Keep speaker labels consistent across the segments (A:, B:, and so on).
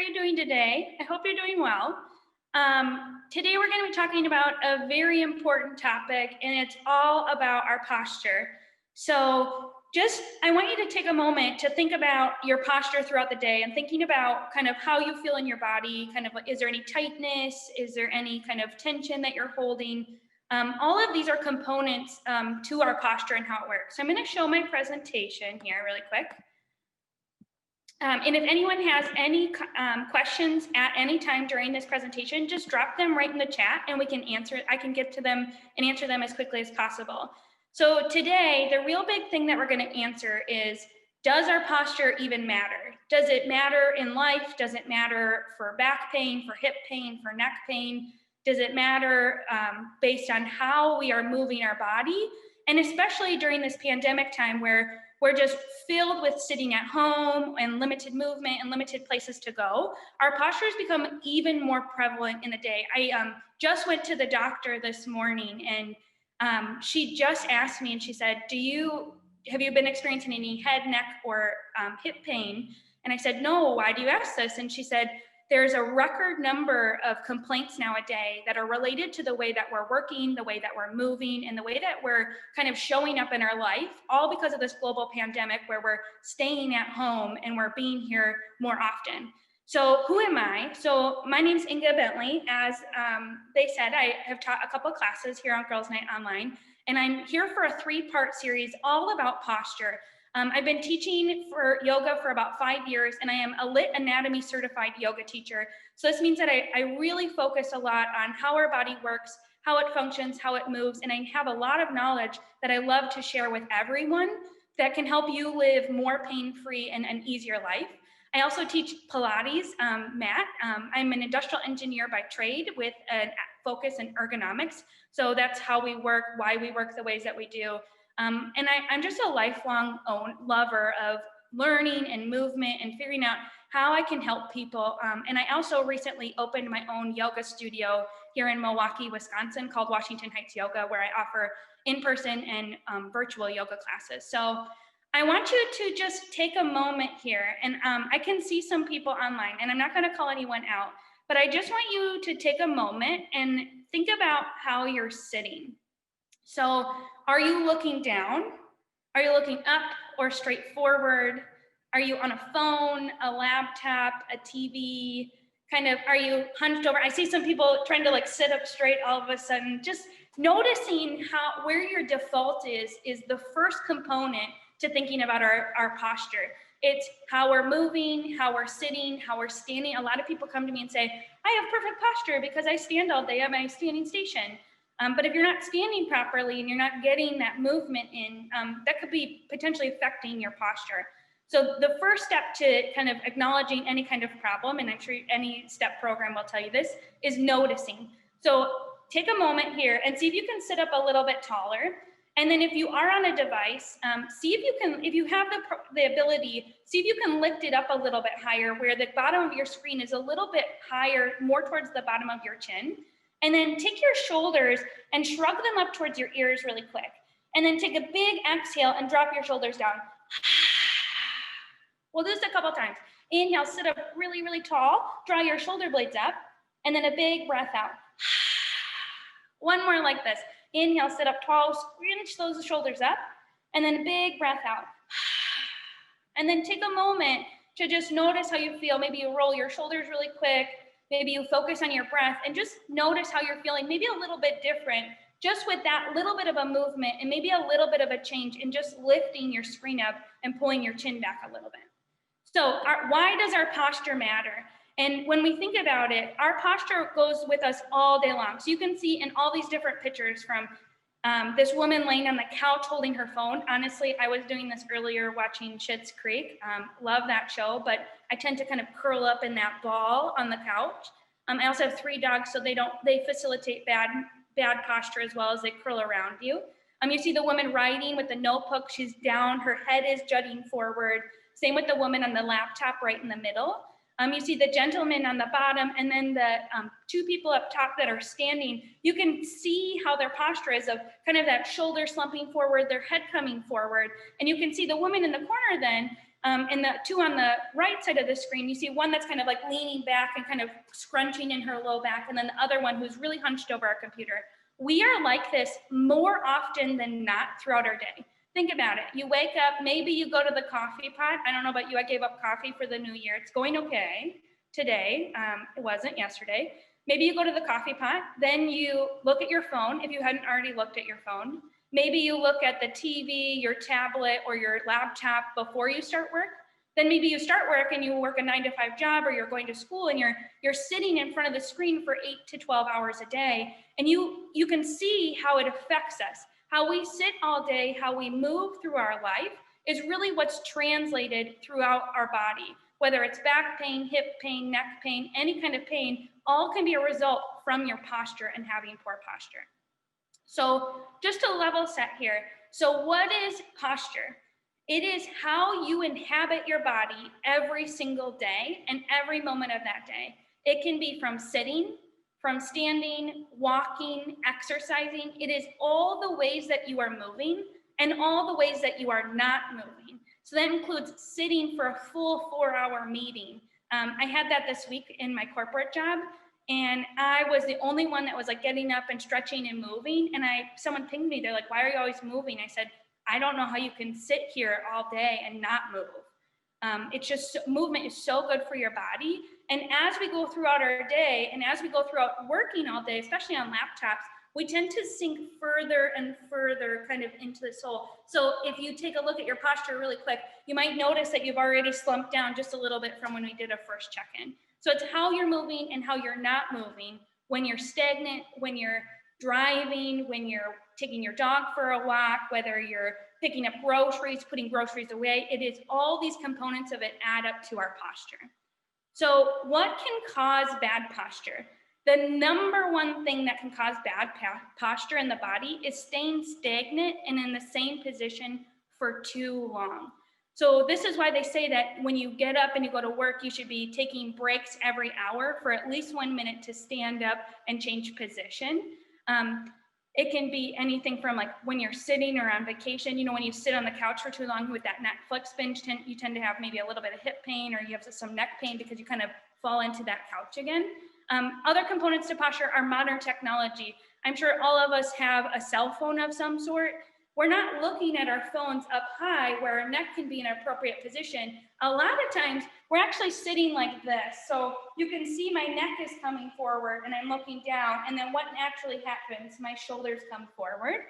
A: you doing today? I hope you're doing well. Today we're going to be talking about a very important topic, and it's all about our posture. So I want you to take a moment to think about your posture throughout the day and thinking about kind of how you feel in your body, kind of is there any tightness? Is there any kind of tension that you're holding? All of these are components to our posture and how it works. So I'm going to show my presentation here really quick. And if anyone has any questions at any time during this presentation, just drop them right in the chat and we can answer it. I can get to them and answer them as quickly as possible. So today, the real big thing that we're going to answer is, does our posture even matter? Does it matter in life? Does it matter for back pain, for hip pain, for neck pain? Does it matter based on how we are moving our body? And especially during this pandemic time where we're just filled with sitting at home and limited movement and limited places to go, our postures become even more prevalent in the day. I just went to the doctor this morning, and she just asked me, and she said, have you been experiencing any head, neck, or hip pain? And I said, no, why do you ask this? And she said, there's a record number of complaints nowadays that are related to the way that we're working, the way that we're moving, and the way that we're kind of showing up in our life, all because of this global pandemic where we're staying at home and we're being here more often. So who am I? So my name's Inga Bentley. As they said, I have taught a couple of classes here on Girls Night Online, and I'm here for a 3-part series all about posture. I've been teaching for yoga for about 5 years, and I am a Lit Anatomy certified yoga teacher. So this means that I really focus a lot on how our body works, how it functions, how it moves, and I have a lot of knowledge that I love to share with everyone that can help you live more pain-free and an easier life. I also teach Pilates mat. I'm an industrial engineer by trade with a focus in ergonomics. So that's how we work, why we work the ways that we do. And I'm just a lifelong lover of learning and movement and figuring out how I can help people. And I also recently opened my own yoga studio here in Milwaukee, Wisconsin, called Washington Heights Yoga, where I offer in-person and virtual yoga classes. So I want you to just take a moment here, and I can see some people online, and I'm not going to call anyone out, but I just want you to take a moment and think about how you're sitting. So are you looking down? Are you looking up or straight forward? Are you on a phone, a laptop, a TV? Are you hunched over? I see some people trying to sit up straight all of a sudden. Just noticing where your default is the first component to thinking about our posture. It's how we're moving, how we're sitting, how we're standing. A lot of people come to me and say, I have perfect posture because I stand all day at my standing station. But if you're not standing properly and you're not getting that movement in, that could be potentially affecting your posture. So the first step to kind of acknowledging any kind of problem, and I'm sure any STEP program will tell you this, is noticing. So take a moment here and see if you can sit up a little bit taller. And then if you are on a device, see if you can, if you have the ability, see if you can lift it up a little bit higher where the bottom of your screen is a little bit higher, more towards the bottom of your chin. And then take your shoulders and shrug them up towards your ears really quick. And then take a big exhale and drop your shoulders down. We'll do this a couple times. Inhale, sit up really, really tall. Draw your shoulder blades up. And then a big breath out. One more like this. Inhale, sit up tall, scrunch those shoulders up. And then a big breath out. And then take a moment to just notice how you feel. Maybe you roll your shoulders really quick. Maybe you focus on your breath and just notice how you're feeling, maybe a little bit different, just with that little bit of a movement and maybe a little bit of a change in just lifting your screen up and pulling your chin back a little bit. So why does our posture matter? And when we think about it, our posture goes with us all day long. So you can see in all these different pictures from this woman laying on the couch holding her phone. Honestly, I was doing this earlier watching Schitt's Creek. Love that show, but I tend to kind of curl up in that ball on the couch. I also have 3 dogs, so they facilitate bad posture as well as they curl around you. You see the woman writing with the notebook. She's down, her head is jutting forward. Same with the woman on the laptop right in the middle. You see the gentleman on the bottom, and then the 2 people up top that are standing. You can see how their posture is of kind of that shoulder slumping forward, their head coming forward. And you can see the woman in the corner then, And the two on the right side of the screen, you see one that's kind of like leaning back and kind of scrunching in her low back, and then the other one who's really hunched over our computer. We are like this more often than not throughout our day. Think about it. You wake up, maybe you go to the coffee pot. I don't know about you, I gave up coffee for the new year. It's going okay today. It wasn't yesterday. Maybe you go to the coffee pot, then you look at your phone if you hadn't already looked at your phone. Maybe you look at the TV, your tablet, or your laptop before you start work. Then maybe you start work and you work a 9-to-5 job, or you're going to school and you're sitting in front of the screen for 8 to 12 hours a day. And you can see how it affects us. How we sit all day, how we move through our life is really what's translated throughout our body. Whether it's back pain, hip pain, neck pain, any kind of pain, all can be a result from your posture and having poor posture. So just to level set here, so what is posture? It is how you inhabit your body every single day and every moment of that day. It can be from sitting, from standing, walking, exercising. It is all the ways that you are moving and all the ways that you are not moving. So that includes sitting for a full 4-hour meeting. I had that this week in my corporate job, and I was the only one that was like getting up and stretching and moving. And someone pinged me, they're like, why are you always moving? I said, I don't know how you can sit here all day and not move. It's just, movement is so good for your body. And as we go throughout our day and as we go throughout working all day, especially on laptops, we tend to sink further and further kind of into the soul. So if you take a look at your posture really quick, you might notice that you've already slumped down just a little bit from when we did a first check-in. So it's how you're moving and how you're not moving when you're stagnant, when you're driving, when you're taking your dog for a walk, whether you're picking up groceries, putting groceries away. It is all these components of it add up to our posture. So what can cause bad posture? The number one thing that can cause bad posture in the body is staying stagnant and in the same position for too long. So this is why they say that when you get up and you go to work, you should be taking breaks every hour for at least 1 minute to stand up and change position. It can be anything from like when you're sitting or on vacation, you know, when you sit on the couch for too long with that Netflix binge, you tend to have maybe a little bit of hip pain, or you have some neck pain because you kind of fall into that couch again. Other components to posture are modern technology. I'm sure all of us have a cell phone of some sort. We're not looking at our phones up high where our neck can be in an appropriate position. A lot of times we're actually sitting like this. So you can see my neck is coming forward and I'm looking down, and then what actually happens, my shoulders come forward.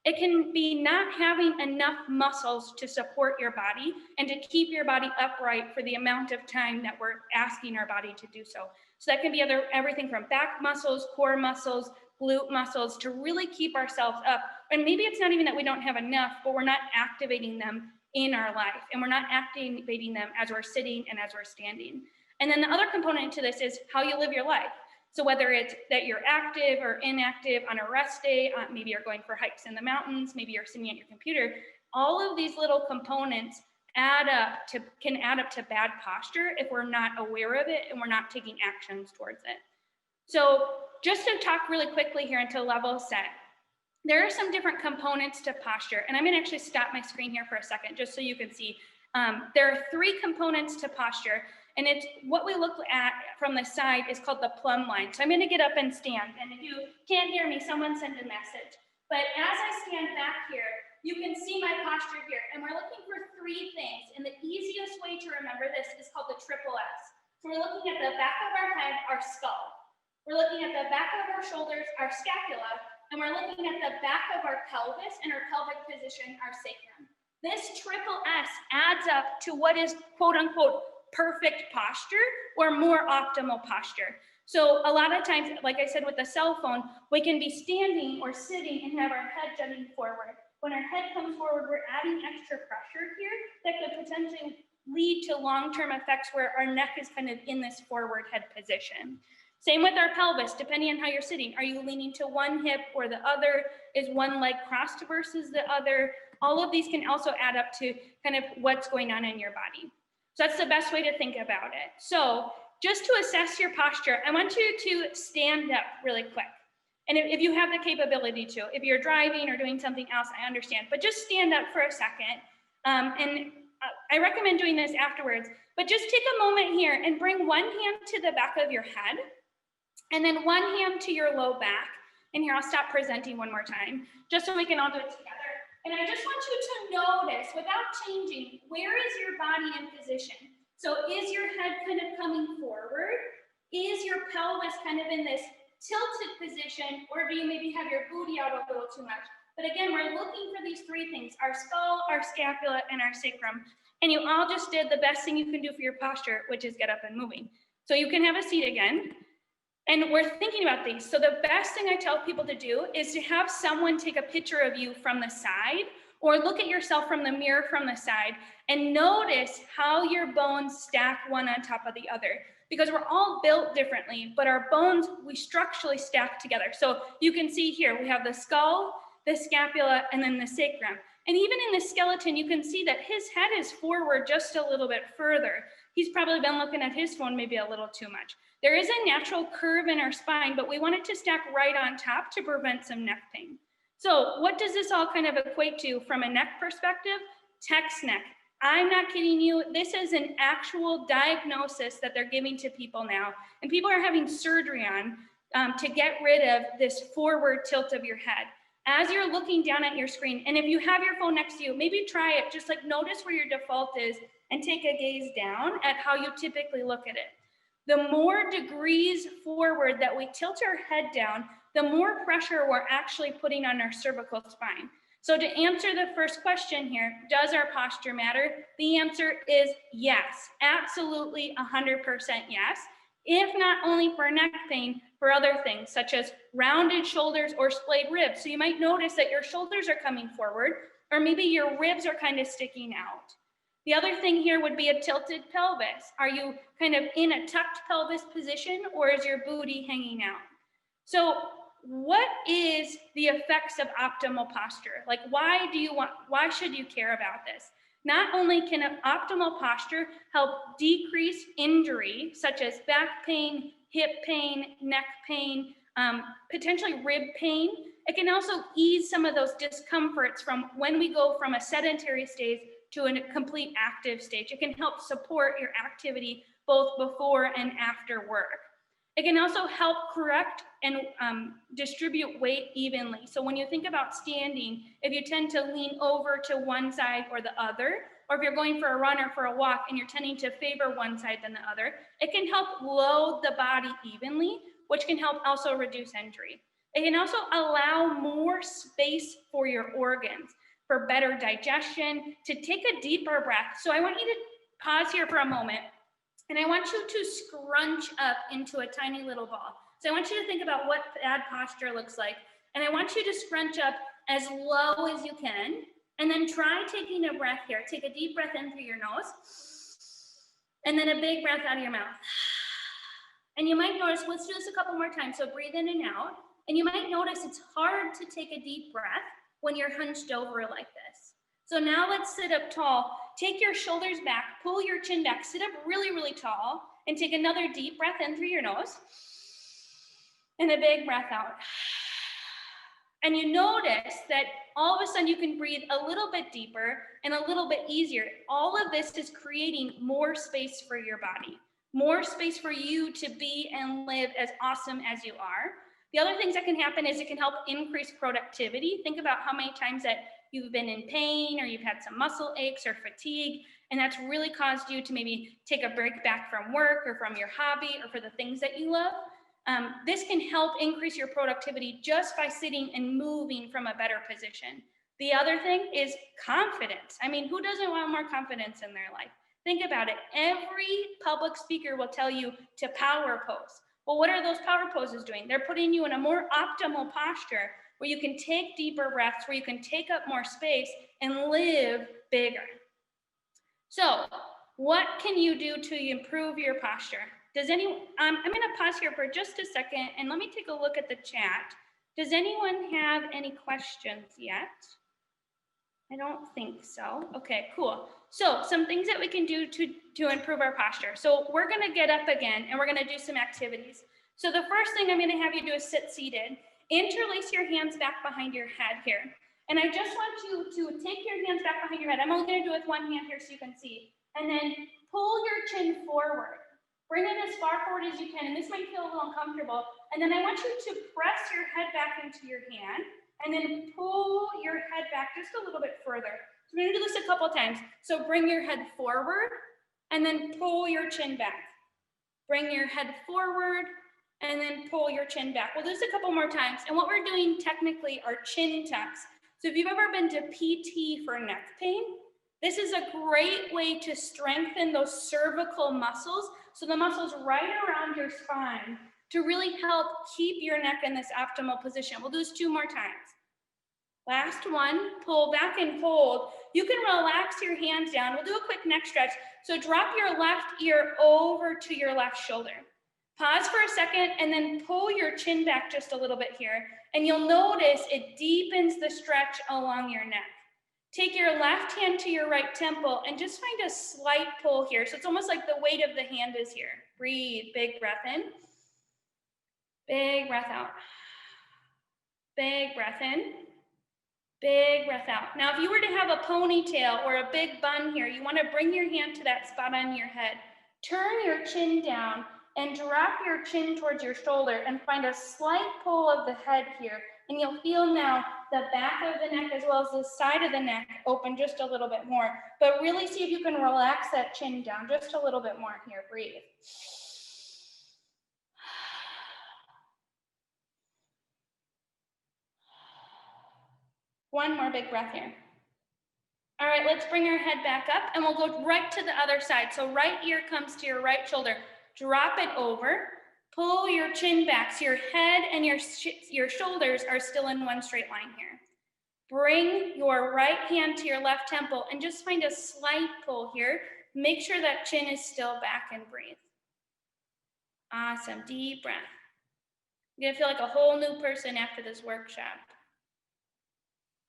A: It can be not having enough muscles to support your body and to keep your body upright for the amount of time that we're asking our body to do so. So that can be everything from back muscles, core muscles, glute muscles, to really keep ourselves up. And maybe it's not even that we don't have enough, but we're not activating them in our life, and we're not activating them as we're sitting and as we're standing. And then the other component to this is how you live your life. So whether it's that you're active or inactive on a rest day, maybe you're going for hikes in the mountains, maybe you're sitting at your computer, all of these little components can add up to bad posture if we're not aware of it and we're not taking actions towards it. So just to talk really quickly here and to level set, there are some different components to posture, and I'm going to actually stop my screen here for a second just so you can see. There are 3 components to posture, and it's what we look at from the side is called the plumb line. So I'm going to get up and stand, and if you can't hear me, someone send a message. But as I stand back here, you can see my posture here, and we're looking for 3 things, and the easiest way to remember this is called the triple S. So we're looking at the back of our head, our skull. We're looking at the back of our shoulders, our scapula, and we're looking at the back of our pelvis and our pelvic position, our sacrum. This triple S adds up to what is quote unquote perfect posture or more optimal posture. So a lot of times, like I said with the cell phone, we can be standing or sitting and have our head jutting forward. When our head comes forward, we're adding extra pressure here that could potentially lead to long-term effects where our neck is kind of in this forward head position. Same with our pelvis, depending on how you're sitting. Are you leaning to one hip or the other? Is one leg crossed versus the other? All of these can also add up to kind of what's going on in your body. So that's the best way to think about it. So just to assess your posture, I want you to stand up really quick. And if you have the capability to, if you're driving or doing something else, I understand, but just stand up for a second. And I recommend doing this afterwards, but just take a moment here and bring one hand to the back of your head and then one hand to your low back. And here, I'll stop presenting one more time, just so we can all do it together. And I just want you to notice, without changing, where is your body in position? So is your head kind of coming forward? Is your pelvis kind of in this tilted position, or do you maybe have your booty out a little too much? But again, we're looking for these three things: our skull, our scapula, and our sacrum. And you all just did the best thing you can do for your posture, which is get up and moving. So you can have a seat again. And we're thinking about these. So the best thing I tell people to do is to have someone take a picture of you from the side, or look at yourself from the mirror from the side, and notice how your bones stack one on top of the other. Because we're all built differently, but our bones, we structurally stack together. So you can see here, we have the skull, the scapula, and then the sacrum. And even in the skeleton, you can see that his head is forward just a little bit further. He's probably been looking at his phone maybe a little too much. There is a natural curve in our spine, but we want it to stack right on top to prevent some neck pain. So what does this all kind of equate to from a neck perspective? Text neck. I'm not kidding you. This is an actual diagnosis that they're giving to people now. And people are having surgery on to get rid of this forward tilt of your head. As you're looking down at your screen, and if you have your phone next to you, maybe try it. Just like notice where your default is and take a gaze down at how you typically look at it. The more degrees forward that we tilt our head down, the more pressure we're actually putting on our cervical spine. So to answer the first question here, does our posture matter? The answer is yes, absolutely 100% yes. If not only for neck pain, for other things such as rounded shoulders or splayed ribs. So you might notice that your shoulders are coming forward, or maybe your ribs are kind of sticking out. The other thing here would be a tilted pelvis. Are you kind of in a tucked pelvis position, or is your booty hanging out? So what is the effects of optimal posture? Like, why should you care about this? Not only can an optimal posture help decrease injury, such as back pain, hip pain, neck pain, potentially rib pain, it can also ease some of those discomforts from when we go from a sedentary stage to a complete active stage. It can help support your activity both before and after work. It can also help correct and distribute weight evenly. So when you think about standing, if you tend to lean over to one side or the other, or if you're going for a run or for a walk and you're tending to favor one side than the other, it can help load the body evenly, which can help also reduce injury. It can also allow more space for your organs, for better digestion, to take a deeper breath. So I want you to pause here for a moment, and I want you to scrunch up into a tiny little ball. So I want you to think about what bad posture looks like. And I want you to scrunch up as low as you can, and then try taking a breath here. Take a deep breath in through your nose, and then a big breath out of your mouth. And you might notice, let's do this a couple more times. So breathe in and out. And you might notice it's hard to take a deep breath when you're hunched over like this. So now let's sit up tall. Take your shoulders back, pull your chin back, sit up really, really tall, and take another deep breath in through your nose, and a big breath out. And you notice that all of a sudden you can breathe a little bit deeper and a little bit easier. All of this is creating more space for your body, more space for you to be and live as awesome as you are. The other things that can happen is it can help increase productivity. Think about how many times that you've been in pain, or you've had some muscle aches or fatigue, and that's really caused you to maybe take a break back from work or from your hobby or for the things that you love. This can help increase your productivity just by sitting and moving from a better position. The other thing is confidence. I mean, who doesn't want more confidence in their life? Think about it. Every public speaker will tell you to power pose. Well, what are those power poses doing? They're putting you in a more optimal posture where you can take deeper breaths, where you can take up more space and live bigger. So what can you do to improve your posture? Does anyone, I'm gonna pause here for just a second and let me take a look at the chat. Does anyone have any questions yet? I don't think so. Okay, cool. So some things that we can do to improve our posture. So we're gonna get up again and we're gonna do some activities. So the first thing I'm gonna have you do is sit seated. Interlace your hands back behind your head here. And I just want you to take your hands back behind your head. I'm only gonna do it with one hand here so you can see. And then pull your chin forward. Bring it as far forward as you can, and this might feel a little uncomfortable. And then I want you to press your head back into your hand, and then pull your head back just a little bit further. So we're gonna do this a couple times. So bring your head forward, and then pull your chin back. Bring your head forward, and then pull your chin back. We'll do this a couple more times. And what we're doing technically are chin tucks. So if you've ever been to PT for neck pain, this is a great way to strengthen those cervical muscles. So the muscles right around your spine to really help keep your neck in this optimal position. We'll do this 2 more times. Last one, pull back and hold. You can relax your hands down. We'll do a quick neck stretch. So drop your left ear over to your left shoulder. Pause for a second and then pull your chin back just a little bit here. And you'll notice it deepens the stretch along your neck. Take your left hand to your right temple and just find a slight pull here. So it's almost like the weight of the hand is here. Breathe, big breath in. Big breath out. Big breath in. Big breath out. Now, if you were to have a ponytail or a big bun here, you want to bring your hand to that spot on your head. Turn your chin down and drop your chin towards your shoulder and find a slight pull of the head here. And you'll feel now the back of the neck as well as the side of the neck open just a little bit more. But really see if you can relax that chin down just a little bit more here. Breathe. One more big breath here. All right, let's bring our head back up and we'll go right to the other side. So right ear comes to your right shoulder. Drop it over. Pull your chin back so your head and your shoulders are still in one straight line here. Bring your right hand to your left temple and just find a slight pull here. Make sure that chin is still back and breathe. Awesome, deep breath. You're gonna feel like a whole new person after this workshop.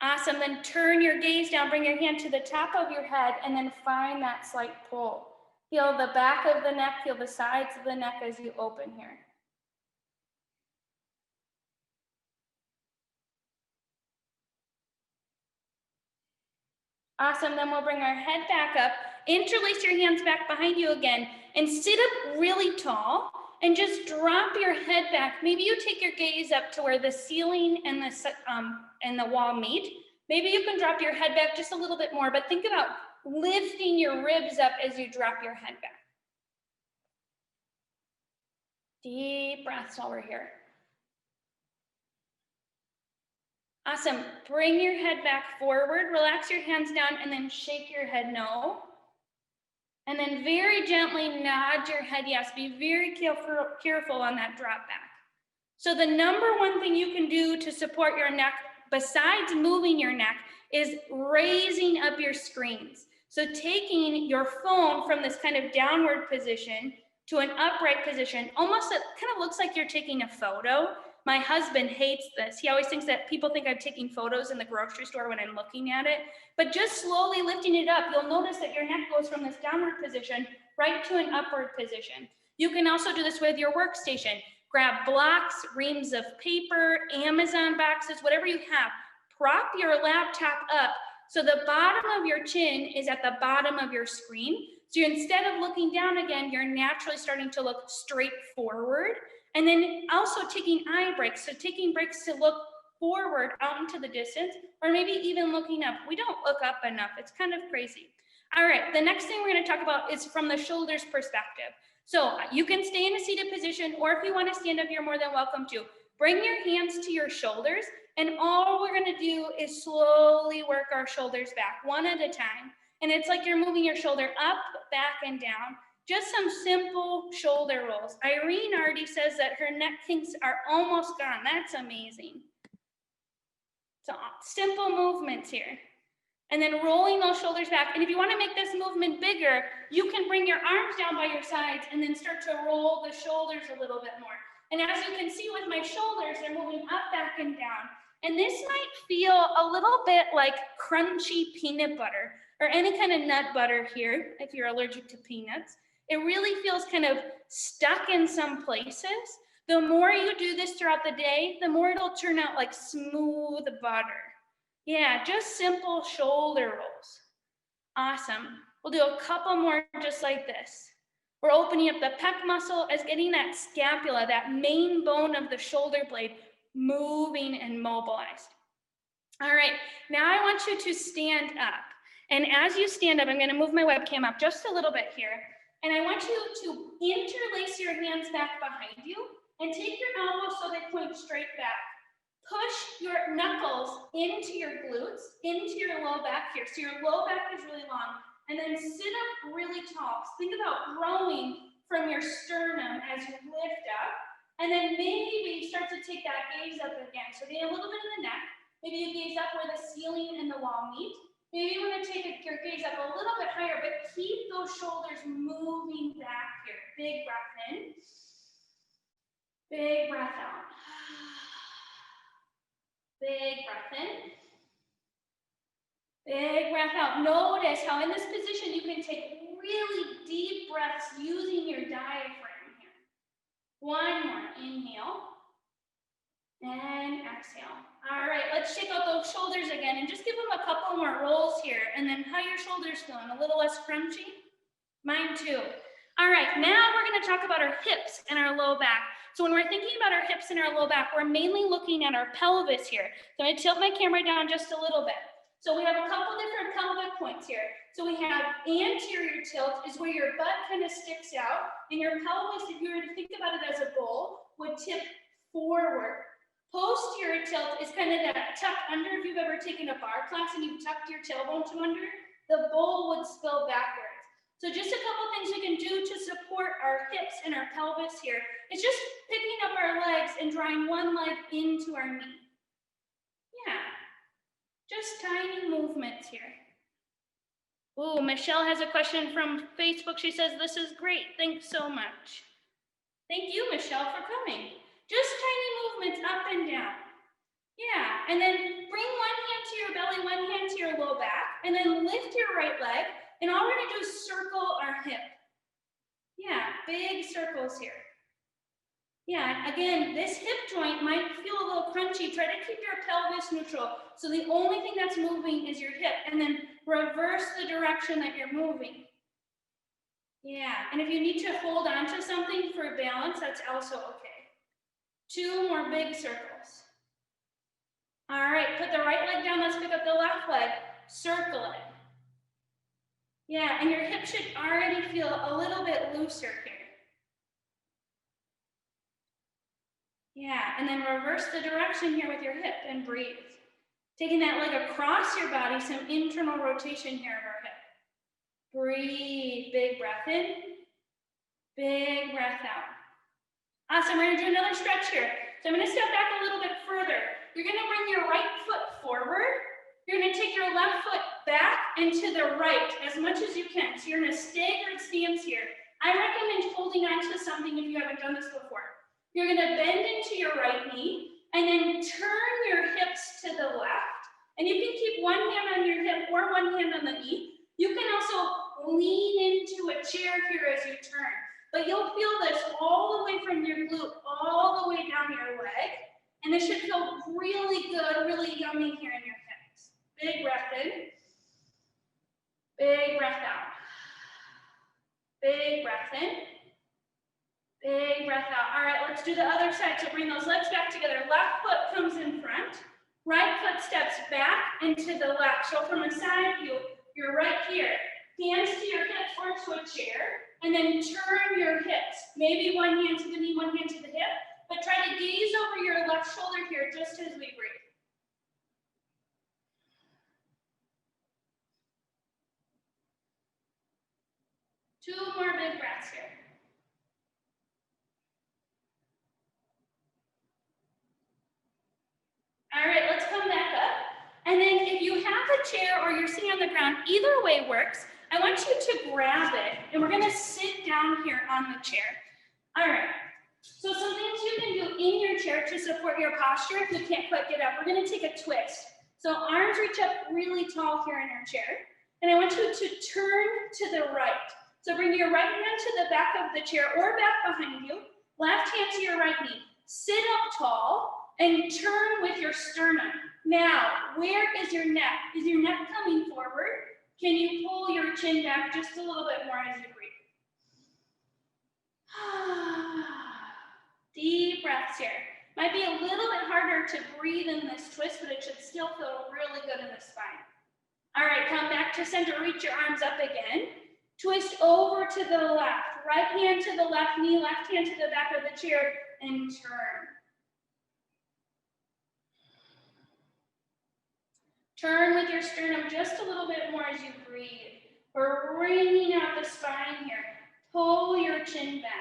A: Awesome, then turn your gaze down, bring your hand to the top of your head and then find that slight pull. Feel the back of the neck, feel the sides of the neck as you open here. Awesome, then we'll bring our head back up, interlace your hands back behind you again, and sit up really tall, and just drop your head back. Maybe you take your gaze up to where the ceiling and the wall meet. Maybe you can drop your head back just a little bit more, but think about lifting your ribs up as you drop your head back. Deep breaths while we're here. Awesome, bring your head back forward, relax your hands down, and then shake your head no. And then very gently nod your head yes. Be very careful on that drop back. So the number one thing you can do to support your neck, besides moving your neck, is raising up your screens. So taking your phone from this kind of downward position to an upright position, almost it kind of looks like you're taking a photo. My husband hates this. He always thinks that people think I'm taking photos in the grocery store when I'm looking at it. But just slowly lifting it up, you'll notice that your neck goes from this downward position right to an upward position. You can also do this with your workstation. Grab blocks, reams of paper, Amazon boxes, whatever you have. Prop your laptop up so the bottom of your chin is at the bottom of your screen. So instead of looking down again, you're naturally starting to look straight forward. And then also taking eye breaks. So taking breaks to look forward out into the distance, or maybe even looking up. We don't look up enough. It's kind of crazy. All right, the next thing we're going to talk about is from the shoulders perspective. So you can stay in a seated position, or if you want to stand up, you're more than welcome to. Bring your hands to your shoulders, and all we're going to do is slowly work our shoulders back, one at a time. And it's like you're moving your shoulder up, back, and down. Just some simple shoulder rolls. Irene already says that her neck kinks are almost gone. That's amazing. So simple movements here. And then rolling those shoulders back. And if you want to make this movement bigger, you can bring your arms down by your sides and then start to roll the shoulders a little bit more. And as you can see with my shoulders, they're moving up, back, and down. And this might feel a little bit like crunchy peanut butter or any kind of nut butter here, if you're allergic to peanuts. It really feels kind of stuck in some places. The more you do this throughout the day, the more it'll turn out like smooth butter. Yeah, just simple shoulder rolls. Awesome. We'll do a couple more just like this. We're opening up the pec muscle as getting that scapula, that main bone of the shoulder blade, moving and mobilized. All right, now I want you to stand up. And as you stand up, I'm gonna move my webcam up just a little bit here. And I want you to interlace your hands back behind you and take your elbows so they point straight back. Push your knuckles into your glutes, into your low back here. So your low back is really long. And then sit up really tall. Think about growing from your sternum as you lift up. And then maybe start to take that gaze up again. So get a little bit in the neck. Maybe you gaze up where the ceiling and the wall meet. Maybe you want to take your gaze up a little bit higher, but keep those shoulders moving back here. Big breath in. Big breath out. Big breath in. Big breath out. Notice how in this position you can take really deep breaths using your diaphragm here. One more. Inhale. And exhale. All right, let's shake out those shoulders again and just give them a couple more rolls here. And then how your shoulders feeling? A little less crunchy? Mine too. All right, now we're going to talk about our hips and our low back. So when we're thinking about our hips and our low back, we're mainly looking at our pelvis here. So I'm going to tilt my camera down just a little bit. So we have a couple different pelvic points here. So we have anterior tilt is where your butt kind of sticks out, and your pelvis, if you were to think about it as a bowl, would tip forward. Posterior tilt is kind of that tuck under. If you've ever taken a bar class and you've tucked your tailbone to under, the bowl would spill backwards. So just a couple things we can do to support our hips and our pelvis here. It's just picking up our legs and drawing one leg into our knee. Yeah, just tiny movements here. Ooh, Michelle has a question from Facebook. She says, this is great. Thanks so much. Thank you, Michelle, for coming. Just tiny movements up and down. Yeah, and then bring one hand to your belly, one hand to your low back, and then lift your right leg. And all we're gonna do is circle our hip. Yeah, big circles here. Yeah, again, this hip joint might feel a little crunchy. Try to keep your pelvis neutral. So the only thing that's moving is your hip, and then reverse the direction that you're moving. Yeah, and if you need to hold on to something for balance, that's also okay. 2 more big circles. All right, put the right leg down. Let's pick up the left leg. Circle it. Yeah, and your hip should already feel a little bit looser here. Yeah, and then reverse the direction here with your hip and breathe. Taking that leg across your body, some internal rotation here of our hip. Breathe, big breath in, big breath out. Awesome, we're gonna do another stretch here. So I'm gonna step back a little bit further. You're gonna bring your right foot forward. You're gonna take your left foot back and to the right as much as you can. So you're in a staggered stance here. I recommend holding on to something if you haven't done this before. You're gonna bend into your right knee and then turn your hips to the left. And you can keep one hand on your hip or one hand on the knee. You can also lean into a chair here as you turn. But you'll feel this all the way from your glute, all the way down your leg. And this should feel really good, really yummy here in your hips. Big breath in. Big breath out. Big breath in. Big breath out. All right, let's do the other side. So bring those legs back together. Left foot comes in front. Right foot steps back and to the left. So from a side view, you're right here. Hands to your hips or to a chair. And then turn your hips. Maybe one hand to the knee, one hand to the hip. But try to gaze over your left shoulder here just as we breathe. Two more big breaths here. All right, let's come back up. And then if you have a chair or you're sitting on the ground, either way works. I want you to grab it, and we're gonna sit down here on the chair. All right, so some things you can do in your chair to support your posture if you can't quite get up. We're gonna take a twist. So arms reach up really tall here in your chair. And I want you to turn to the right. So bring your right hand to the back of the chair or back behind you. Left hand to your right knee. Sit up tall and turn with your sternum. Now, where is your neck? Is your neck coming forward? Can you pull your chin back just a little bit more as you breathe? Deep breaths here. Might be a little bit harder to breathe in this twist, but it should still feel really good in the spine. All right, come back to center, reach your arms up again. Twist over to the left. Right hand to the left knee, left hand to the back of the chair, and turn. Turn with your sternum just a little bit more as you breathe. We're bringing out the spine here. Pull your chin back.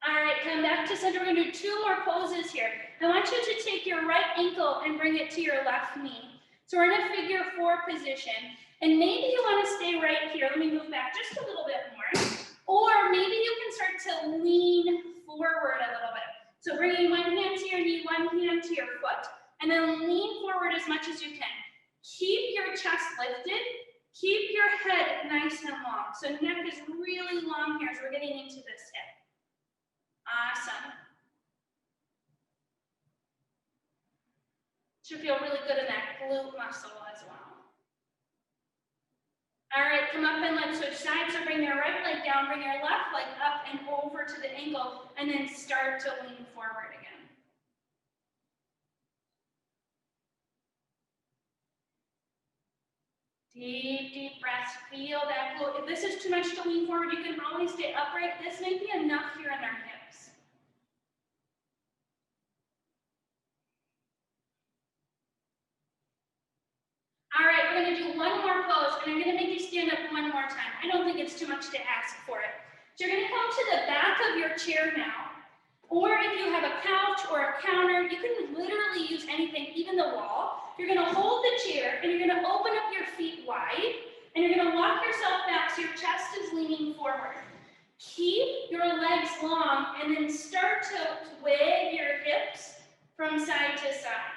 A: All right, come back to center. We're gonna do 2 more poses here. I want you to take your right ankle and bring it to your left knee. So we're in a figure 4 position. And maybe you wanna stay right here. Let me move back just a little bit more. Or maybe you can start to lean forward a little bit. So bringing one hand to your knee, one hand to your foot, and then lean forward as much as you can. Keep your chest lifted. Keep your head nice and long. So neck is really long here as we're getting into this hip. Awesome. Should feel really good in that glute muscle as well. All right, come up and let's switch sides. So bring your right leg down, bring your left leg up and over to the ankle, and then start to lean forward again. Deep, deep breaths. Feel that glute. If this is too much to lean forward, you can always stay upright. This may be enough here in our hips. All right, we're gonna do one more pose, and I'm gonna make you stand up one more time. I don't think it's too much to ask for it. So you're gonna come to the back of your chair now, or if you have a couch or a counter, you can literally use anything, even the wall. You're gonna hold the chair, and you're gonna open up your feet wide, and you're gonna walk yourself back so your chest is leaning forward. Keep your legs long, and then start to wag your hips from side to side.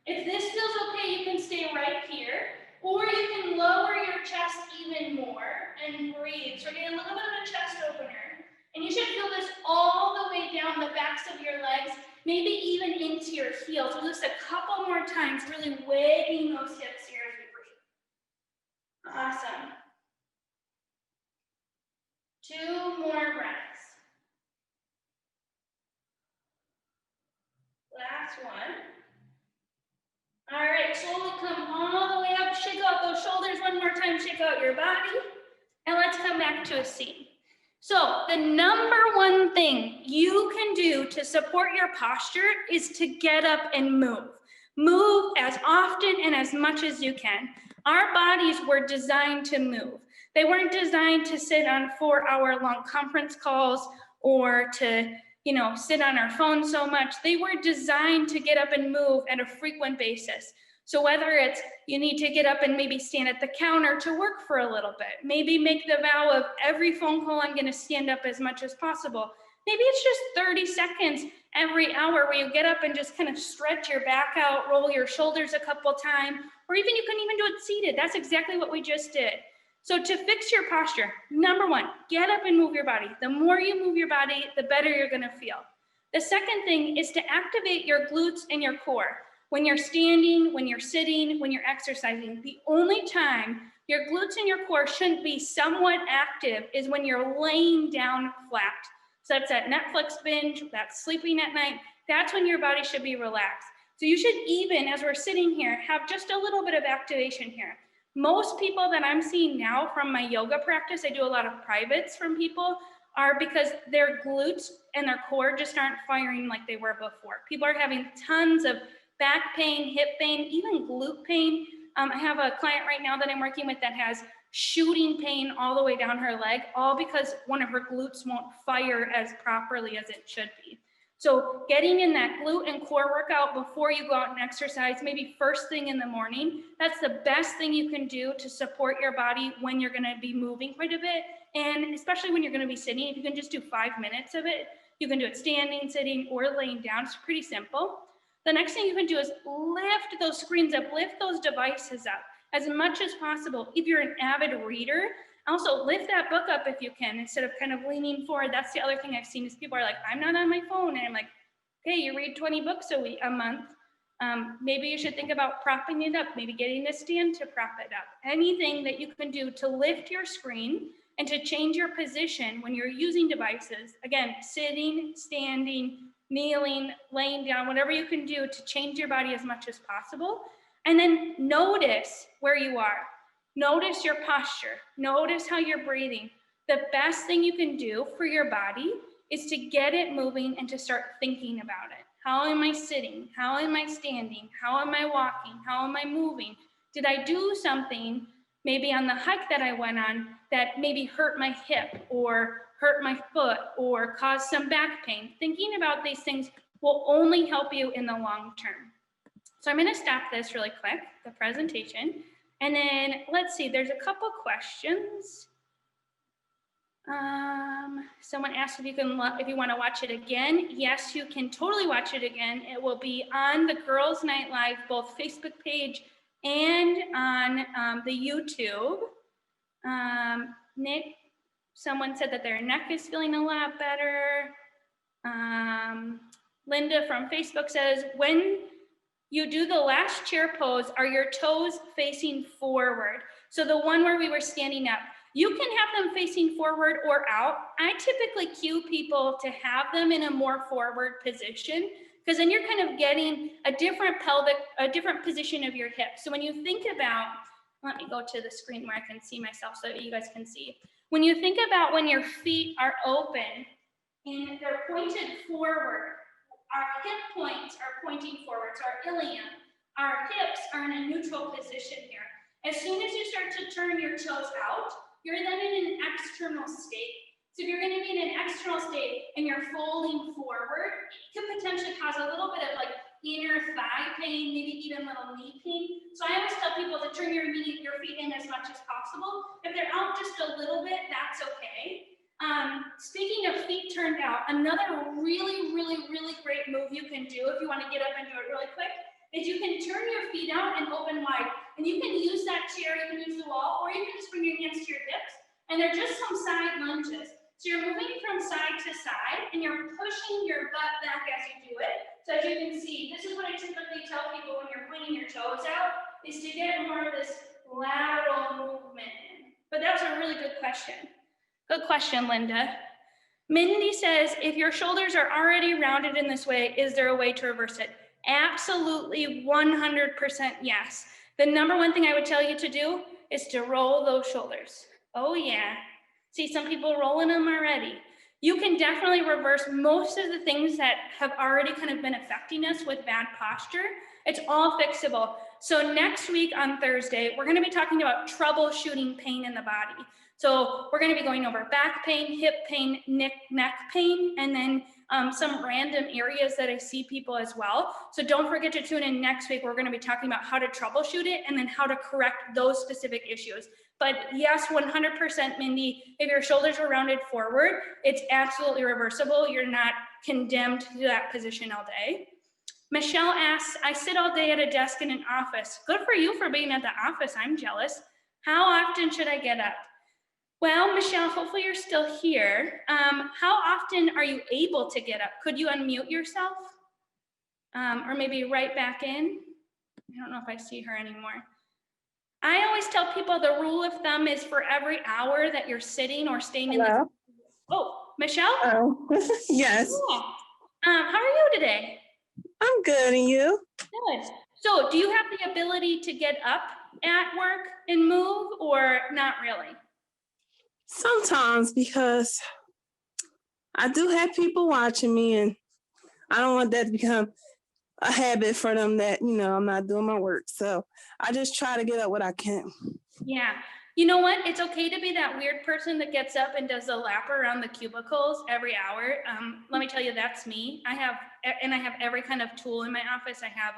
A: If this feels okay, you can stay right here, or you can lower your chest even more and breathe. So we're getting a little bit of a chest opener. And you should feel this all the way down the backs of your legs, maybe even into your heels. So just a couple more times, really wagging those hips here as we breathe. Awesome. 2 more breaths. Last one. All right, slowly come all the way up, shake out those shoulders one more time, shake out your body, and let's come back to a seat. So the number one thing you can do to support your posture is to get up and move. Move as often and as much as you can. Our bodies were designed to move. They weren't designed to sit on 4-hour-long conference calls or to sit on our phone so much. They were designed to get up and move at a frequent basis. So whether it's you need to get up and maybe stand at the counter to work for a little bit, maybe make the vow of every phone call I'm gonna stand up as much as possible. Maybe it's just 30 seconds every hour where you get up and just kind of stretch your back out, roll your shoulders a couple times, or even you can even do it seated. That's exactly what we just did. So to fix your posture, number one, get up and move your body. The more you move your body, the better you're gonna feel. The second thing is to activate your glutes and your core. When you're standing, when you're sitting, when you're exercising, the only time your glutes and your core shouldn't be somewhat active is when you're laying down flat. So that's that Netflix binge, that's sleeping at night, that's when your body should be relaxed. So you should even, as we're sitting here, have just a little bit of activation here. Most people that I'm seeing now from my yoga practice, I do a lot of privates from people, are because their glutes and their core just aren't firing like they were before. People are having tons of back pain, hip pain, even glute pain. I have a client right now that I'm working with that has shooting pain all the way down her leg, all because one of her glutes won't fire as properly as it should be. So getting in that glute and core workout before you go out and exercise, maybe first thing in the morning, that's the best thing you can do to support your body when you're gonna be moving quite a bit. And especially when you're gonna be sitting, if you can just do 5 minutes of it, you can do it standing, sitting, or laying down. It's pretty simple. The next thing you can do is lift those screens up, lift those devices up as much as possible. If you're an avid reader, Also, lift that book up if you can, instead of kind of leaning forward. That's the other thing I've seen is people are like, I'm not on my phone. And I'm like, okay, you read 20 books a month. Maybe you should think about propping it up, maybe getting a stand to prop it up. Anything that you can do to lift your screen and to change your position when you're using devices. Again, sitting, standing, kneeling, laying down, whatever you can do to change your body as much as possible. And then notice where you are. Notice your posture. Notice how you're breathing. The best thing you can do for your body is to get it moving and to start thinking about it. How am I sitting? How am I standing? How am I walking? How am I moving? Did I do something maybe on the hike that I went on that maybe hurt my hip or hurt my foot or caused some back pain? Thinking about these things will only help you in the long term. So I'm going to stop this really quick, the presentation. And then let's see, there's a couple questions. Someone asked if you want to watch it again. Yes, you can totally watch it again. It will be on the Girls Night Live, both Facebook page and on the YouTube. Nick, someone said that their neck is feeling a lot better. Linda from Facebook says, when you do the last chair pose, are your toes facing forward? So the one where we were standing up, you can have them facing forward or out. I typically cue people to have them in a more forward position, because then you're kind of getting a different position of your hips. So when you think about, let me go to the screen where I can see myself so that you guys can see. When you think about when your feet are open and they're pointed forward, our hip points are pointing forward, so our ilium, our hips are in a neutral position here. As soon as you start to turn your toes out, you're then in an external state. So if you're going to be in an external state and you're folding forward, it could potentially cause a little bit of like inner thigh pain, maybe even a little knee pain. So I always tell people to turn your feet in as much as possible. If they're out just a little bit, that's okay. Speaking of feet turned out, another really great move you can do if you want to get up and do it really quick is you can turn your feet out and open wide. And you can use that chair, you can use the wall, or you can just bring your hands to your hips. And they're just some side lunges. So you're moving from side to side and you're pushing your butt back as you do it. So as you can see, this is what I typically tell people when you're pointing your toes out, is to get more of this lateral movement in. But that's a really good question. Good question, Linda. Mindy says, if your shoulders are already rounded in this way, is there a way to reverse it? Absolutely, 100% yes. The number one thing I would tell you to do is to roll those shoulders. Oh yeah. See some people rolling them already. You can definitely reverse most of the things that have already kind of been affecting us with bad posture. It's all fixable. So next week on Thursday, we're going to be talking about troubleshooting pain in the body. So we're going to be going over back pain, hip pain, neck pain, and then some random areas that I see people as well. So don't forget to tune in next week. We're going to be talking about how to troubleshoot it and then how to correct those specific issues. But yes, 100%, Mindy, if your shoulders are rounded forward, it's absolutely reversible. You're not condemned to that position all day. Michelle asks, I sit all day at a desk in an office. Good for you for being at the office. I'm jealous. How often should I get up? Well, Michelle, hopefully you're still here. How often are you able to get up? Could you unmute yourself? Or maybe right back in? I don't know if I see her anymore. I always tell people the rule of thumb is for every hour that you're sitting or staying in the... Oh, Michelle?
B: Oh, yes.
A: Yeah. How are you today?
B: I'm good, and you?
A: Good. So do you have the ability to get up at work and move, or not really?
B: Sometimes, because I do have people watching me, and I don't want that to become a habit for them that, I'm not doing my work. So I just try to get up what I can.
A: Yeah. You know what? It's okay to be that weird person that gets up and does a lap around the cubicles every hour. Let me tell you, that's me. I have every kind of tool in my office. I have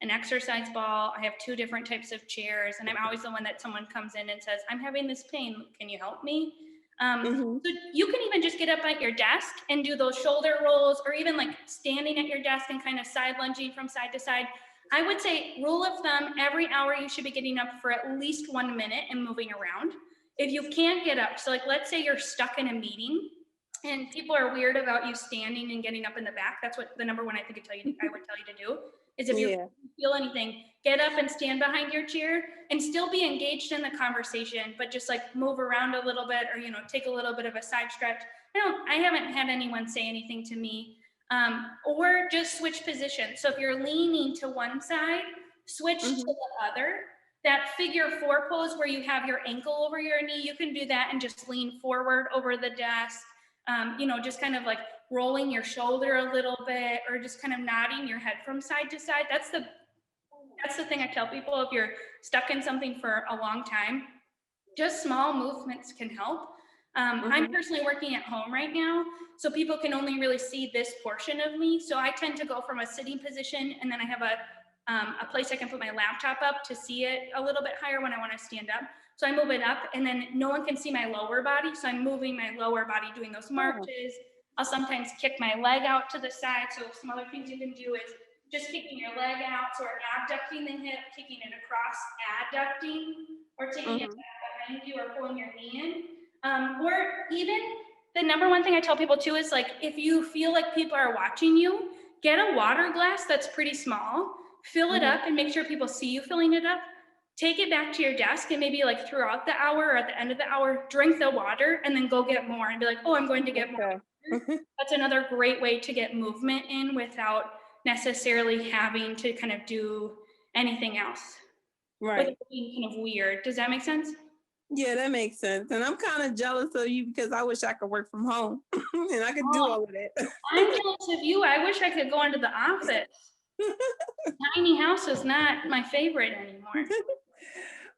A: an exercise ball. I have 2 different types of chairs, and I'm always the one that someone comes in and says, I'm having this pain. Can you help me? So you can even just get up at your desk and do those shoulder rolls, or even like standing at your desk and kind of side lunging from side to side. I would say rule of thumb, every hour you should be getting up for at least 1 minute and moving around. If you can't get up, so like, let's say you're stuck in a meeting and people are weird about you standing and getting up in the back. That's what the number one I think I would tell you to do is if you feel anything, get up and stand behind your chair and still be engaged in the conversation, but just like move around a little bit or, take a little bit of a side stretch. I haven't had anyone say anything to me, or just switch positions. So if you're leaning to one side, switch to the other. That figure 4 pose where you have your ankle over your knee, you can do that and just lean forward over the desk. Just kind of like rolling your shoulder a little bit or just kind of nodding your head from side to side. That's the thing I tell people if you're stuck in something for a long time, just small movements can help. I'm personally working at home right now, so people can only really see this portion of me. So I tend to go from a sitting position and then I have a place I can put my laptop up to see it a little bit higher when I want to stand up. So I move it up and then no one can see my lower body. So I'm moving my lower body, doing those marches. I'll sometimes kick my leg out to the side. So some other things you can do is just kicking your leg out. So we're abducting the hip, kicking it across, adducting, or taking it back behind you or pulling your knee in. Or even the number one thing I tell people too is like, if you feel like people are watching you, get a water glass that's pretty small, fill it up and make sure people see you filling it up. Take it back to your desk and maybe like throughout the hour or at the end of the hour, drink the water and then go get more and be like, oh, I'm going to get more. That's another great way to get movement in without necessarily having to kind of do anything else.
B: Right.
A: Without being kind of weird. Does that make sense?
B: Yeah, that makes sense. And I'm kind of jealous of you because I wish I could work from home and I could do all of that.
A: I'm jealous of you. I wish I could go into the office. Tiny house is not my favorite anymore.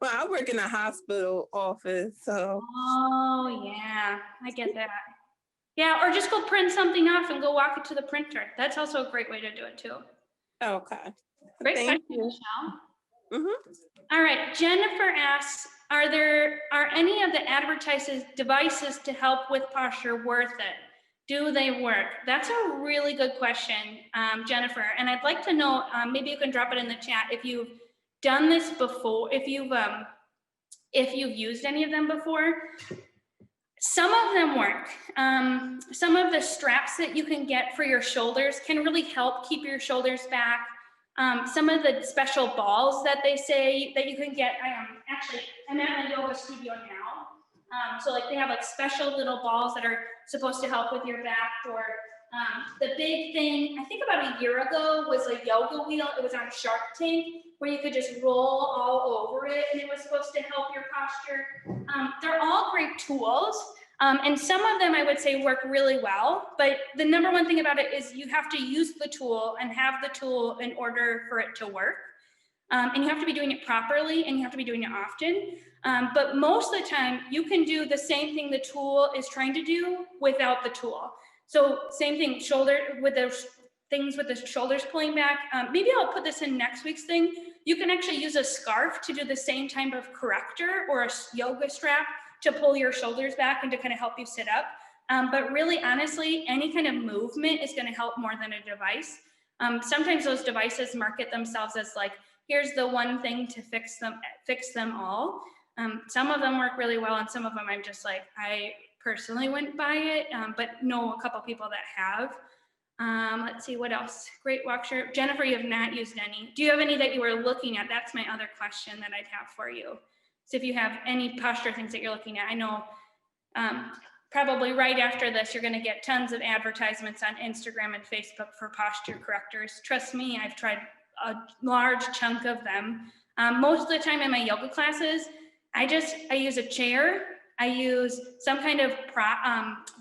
B: Well, I work in a hospital office, so.
A: Oh, yeah, I get that. Yeah, or just go print something off and go walk it to the printer. That's also a great way to do it too.
B: Okay.
A: Great
B: Thank
A: question,
B: you.
A: Michelle. All right, Jennifer asks, are any of the advertised devices to help with posture worth it? Do they work? That's a really good question, Jennifer. And I'd like to know, maybe you can drop it in the chat if you've done this before, if you've used any of them before. Some of them work. Some of the straps that you can get for your shoulders can really help keep your shoulders back. Some of the special balls that they say that you can get, I'm at my yoga studio now. So like they have like special little balls that are supposed to help with your back, or the big thing, I think about a year ago, was a yoga wheel. It was on Shark Tank where you could just roll all over it and it was supposed to help your posture. They're all great tools. And some of them I would say work really well, but the number one thing about it is you have to use the tool and have the tool in order for it to work. And you have to be doing it properly and you have to be doing it often. But most of the time you can do the same thing the tool is trying to do without the tool. So same thing, with the things with the shoulders pulling back. Maybe I'll put this in next week's thing. You can actually use a scarf to do the same type of corrector or a yoga strap to pull your shoulders back and to kind of help you sit up. But really, honestly, any kind of movement is going to help more than a device. Sometimes those devices market themselves as like, here's the one thing to fix them all. Some of them work really well, and some of them I'm just like, I personally wouldn't buy it, but know a couple people that have. Let's see, what else? Great walk shirt. Jennifer, you have not used any. Do you have any that you were looking at? That's my other question that I'd have for you. So if you have any posture things that you're looking at, I know probably right after this, you're gonna get tons of advertisements on Instagram and Facebook for posture correctors. Trust me, I've tried a large chunk of them. Most of the time in my yoga classes, I use a chair, I use some kind of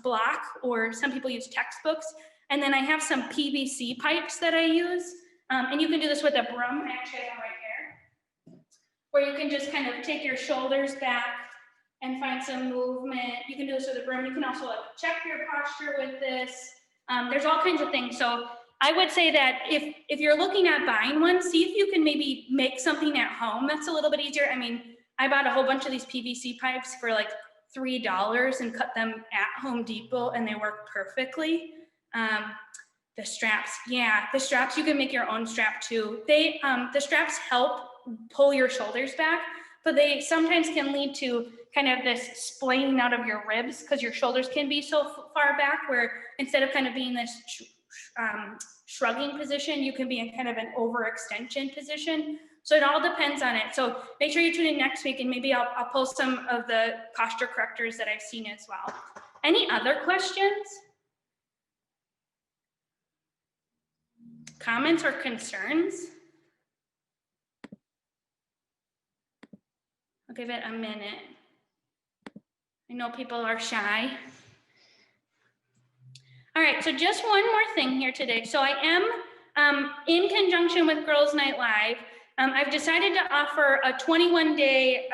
A: block, or some people use textbooks, and then I have some PVC pipes that I use. And you can do this with a broom, actually I have right here, where you can just kind of take your shoulders back and find some movement. You can do this with a broom. You can also like check your posture with this. There's all kinds of things. So I would say that if you're looking at buying one, see if you can maybe make something at home that's a little bit easier. I mean, I bought a whole bunch of these PVC pipes for like $3 and cut them at Home Depot, and they work perfectly. The straps, you can make your own strap too. The straps help pull your shoulders back, but they sometimes can lead to kind of this splaying out of your ribs because your shoulders can be so far back where instead of kind of being this shrugging position, you can be in kind of an overextension position. So it all depends on it. So make sure you tune in next week and maybe I'll post some of the posture correctors that I've seen as well. Any other questions? Comments or concerns? I'll give it a minute. I know people are shy. All right, so just one more thing here today. So I am in conjunction with Girls Night Live, I've decided to offer a 21-day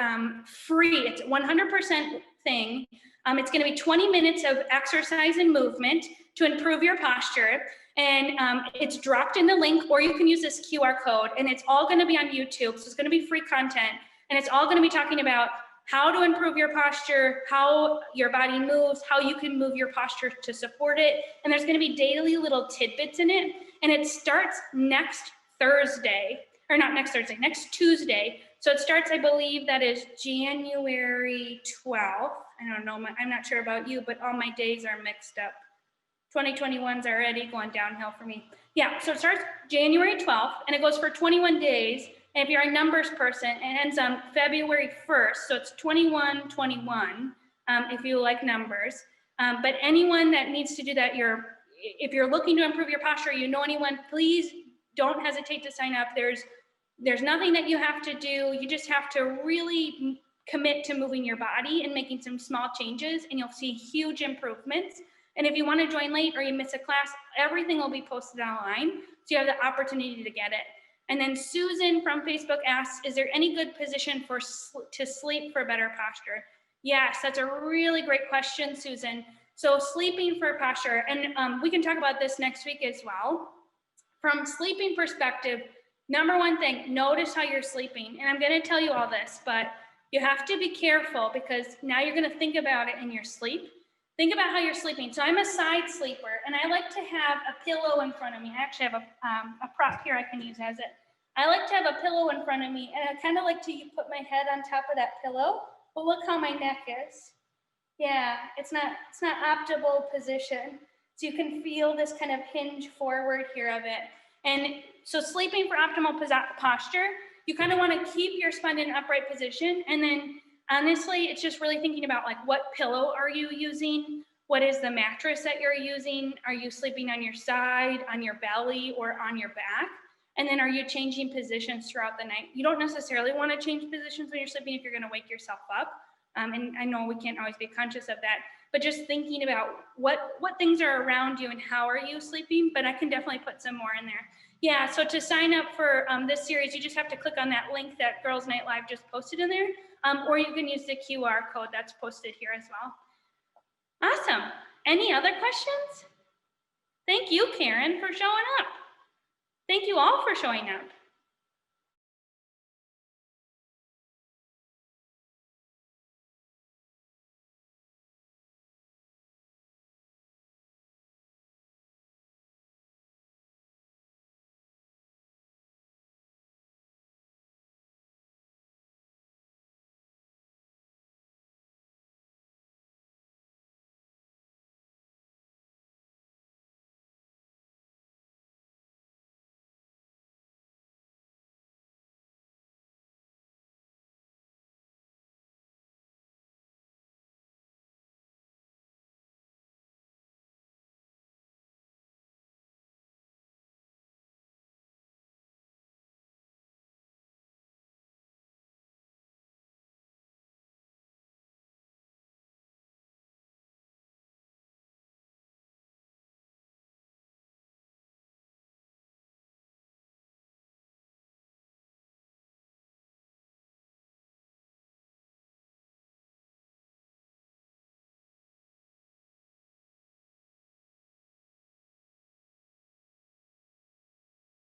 A: free, it's 100% thing. It's gonna be 20 minutes of exercise and movement to improve your posture. And it's dropped in the link, or you can use this QR code, and it's all gonna be on YouTube. So it's gonna be free content. And it's all gonna be talking about how to improve your posture, how your body moves, how you can move your posture to support it. And there's gonna be daily little tidbits in it. And it starts next Thursday, or not next Thursday, next Tuesday. So it starts, I believe that is January 12th. I don't know, I'm not sure about you, but all my days are mixed up. 2021's already going downhill for me. Yeah, so it starts January 12th and it goes for 21 days. And if you're a numbers person, it ends on February 1st. So it's 21/21 if you like numbers. But anyone that needs to do that, if you're looking to improve your posture, you know anyone, please don't hesitate to sign up. There's nothing that you have to do. You just have to really commit to moving your body and making some small changes, and you'll see huge improvements. And if you want to join late or you miss a class, everything will be posted online, so you have the opportunity to get it. And then Susan from Facebook asks, is there any good position to sleep for better posture? Yes, that's a really great question, Susan. So sleeping for posture, and we can talk about this next week as well. From sleeping perspective, number one thing, notice how you're sleeping. And I'm gonna tell you all this, but you have to be careful because now you're gonna think about it in your sleep. Think about how you're sleeping. So I'm a side sleeper, and I like to have a pillow in front of me. I actually have a prop here I can use as it. I like to have a pillow in front of me, and I kind of like to put my head on top of that pillow, but look how my neck is. Yeah, it's not optimal position. So you can feel this kind of hinge forward here of it. And so sleeping for optimal posture, you kind of want to keep your spine in an upright position. And then honestly, it's just really thinking about like, what pillow are you using? What is the mattress that you're using? Are you sleeping on your side, on your belly, or on your back? And then are you changing positions throughout the night? You don't necessarily want to change positions when you're sleeping if you're going to wake yourself up. And I know we can't always be conscious of that, but just thinking about what things are around you and how are you sleeping, but I can definitely put some more in there. Yeah, so to sign up for this series, you just have to click on that link that Girls Night Live just posted in there, or you can use the QR code that's posted here as well. Awesome. Any other questions? Thank you, Karen, for showing up. Thank you all for showing up.